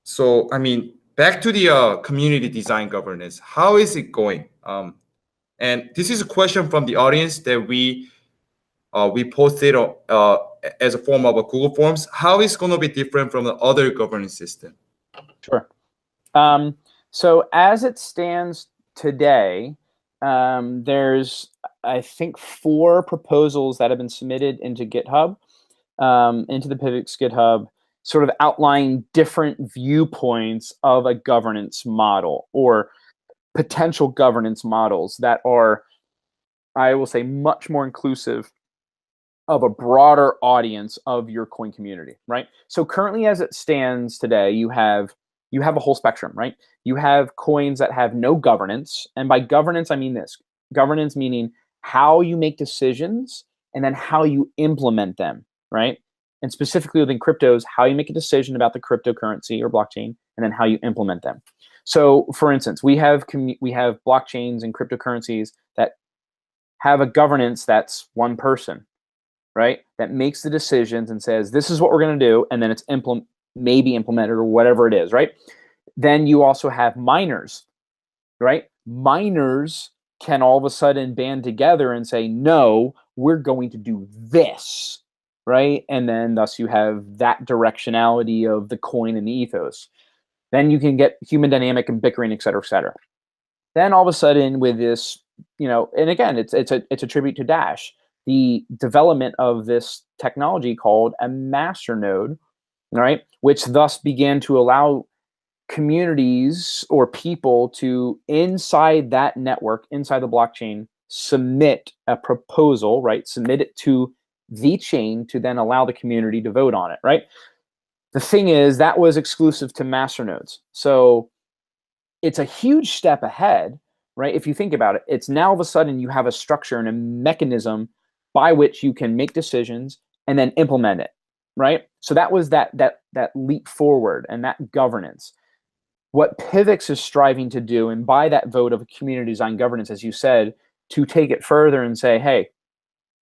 So, I mean, back to the community design governance, how is it going? And this is a question from the audience that we posted as a form of a Google Forms. How is going to be different from the other governance system? Sure. So as it stands today, there's, I think, 4 proposals that have been submitted into GitHub, into the PIVX GitHub, sort of outlining different viewpoints of a governance model or potential governance models that are, I will say, much more inclusive of a broader audience of your coin community, right? So currently, as it stands today, you have a whole spectrum, right? You have coins that have no governance, and by governance, I mean this. Governance meaning how you make decisions and then how you implement them, right? And specifically within cryptos, how you make a decision about the cryptocurrency or blockchain, and then how you implement them. So, for instance, we have blockchains and cryptocurrencies that have a governance that's one person, right? That makes the decisions and says, this is what we're going to do, and then it's maybe implemented or whatever it is, right? Then you also have miners, right? Miners can all of a sudden band together and say, no, we're going to do this, right? And then thus you have that directionality of the coin and the ethos. Then you can get human dynamic and bickering, et cetera, et cetera. Then all of a sudden with this, and again, it's a tribute to Dash, the development of this technology called a masternode, right? Which thus began to allow communities or people to, inside that network, inside the blockchain, submit a proposal, right? Submit it to the chain to then allow the community to vote on it, right? The thing is, that was exclusive to masternodes. So it's a huge step ahead, right? If you think about it, it's now all of a sudden you have a structure and a mechanism by which you can make decisions and then implement it, right? So that was that leap forward and that governance. What PIVX is striving to do, and by that vote of community design governance, as you said, to take it further and say, hey,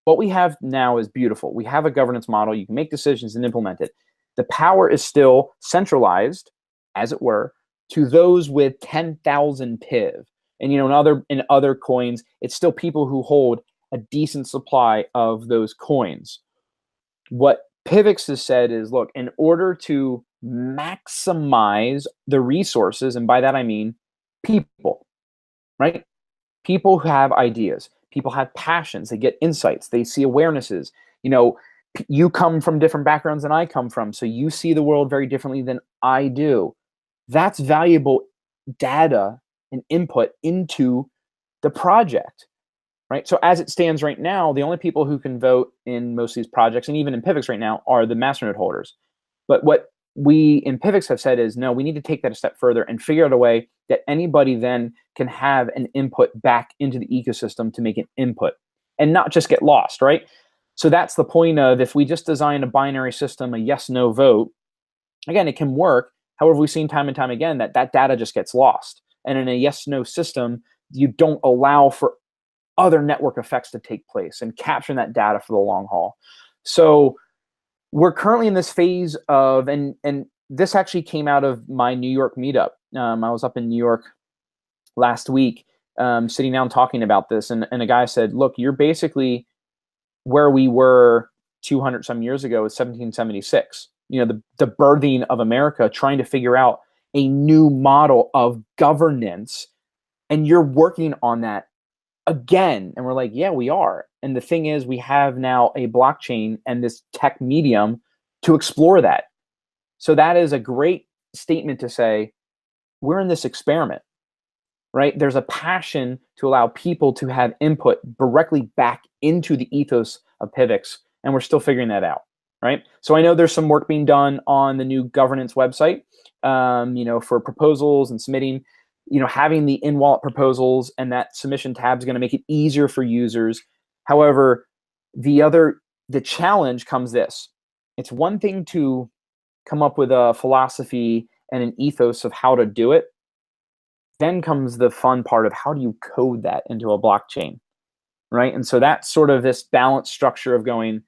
what we have now is beautiful. We have a governance model. You can make decisions and implement it. The power is still centralized, as it were, to those with 10,000 PIV. And in other coins, it's still people who hold a decent supply of those coins. What PIVX has said is, look, in order to maximize the resources, and by that I mean people, right? People who have ideas, people have passions, they get insights, they see awarenesses. You come from different backgrounds than I come from, so you see the world very differently than I do. That's valuable data and input into the project, right? So as it stands right now, the only people who can vote in most of these projects, and even in PIVX right now, are the masternode holders. But what we in PIVX have said is, no, we need to take that a step further and figure out a way that anybody then can have an input back into the ecosystem to make an input and not just get lost, right? So that's the point of, if we just design a binary system, a yes-no vote, again, it can work. However, we've seen time and time again that data just gets lost. And in a yes-no system, you don't allow for other network effects to take place and capturing that data for the long haul. So we're currently in this phase of, and this actually came out of my New York meetup. I was up in New York last week, sitting down talking about this, and a guy said, look, you're basically where we were 200 some years ago, is 1776. The birthing of America, trying to figure out a new model of governance, and you're working on that again. And we're like, yeah, we are. And the thing is, we have now a blockchain and this tech medium to explore that. So that is a great statement to say, we're in this experiment, right? There's a passion to allow people to have input directly back into the ethos of PIVX, and we're still figuring that out, right? So I know there's some work being done on the new governance website, for proposals and submitting, having the in-wallet proposals, and that submission tab is going to make it easier for users. However, the challenge comes this. It's one thing to come up with a philosophy and an ethos of how to do it. Then comes the fun part of, how do you code that into a blockchain, right? And so that's sort of this balanced structure of going,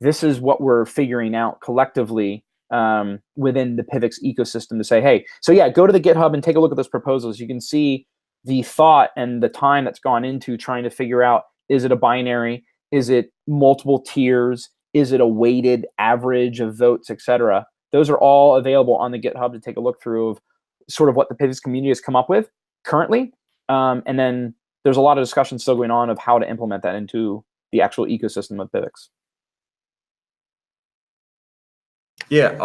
this is what we're figuring out collectively, within the PIVX ecosystem to say, hey, so yeah, go to the GitHub and take a look at those proposals. You can see the thought and the time that's gone into trying to figure out, is it a binary? Is it multiple tiers? Is it a weighted average of votes, etc.? Those are all available on the GitHub to take a look through of sort of what the PIVX community has come up with currently. And then there's a lot of discussion still going on of how to implement that into the actual ecosystem of PIVX. Yeah,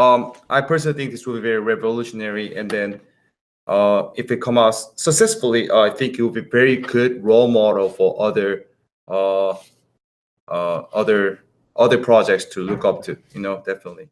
I personally think this will be very revolutionary. And then if it comes out successfully, I think it will be very good role model for other projects to look up to, definitely.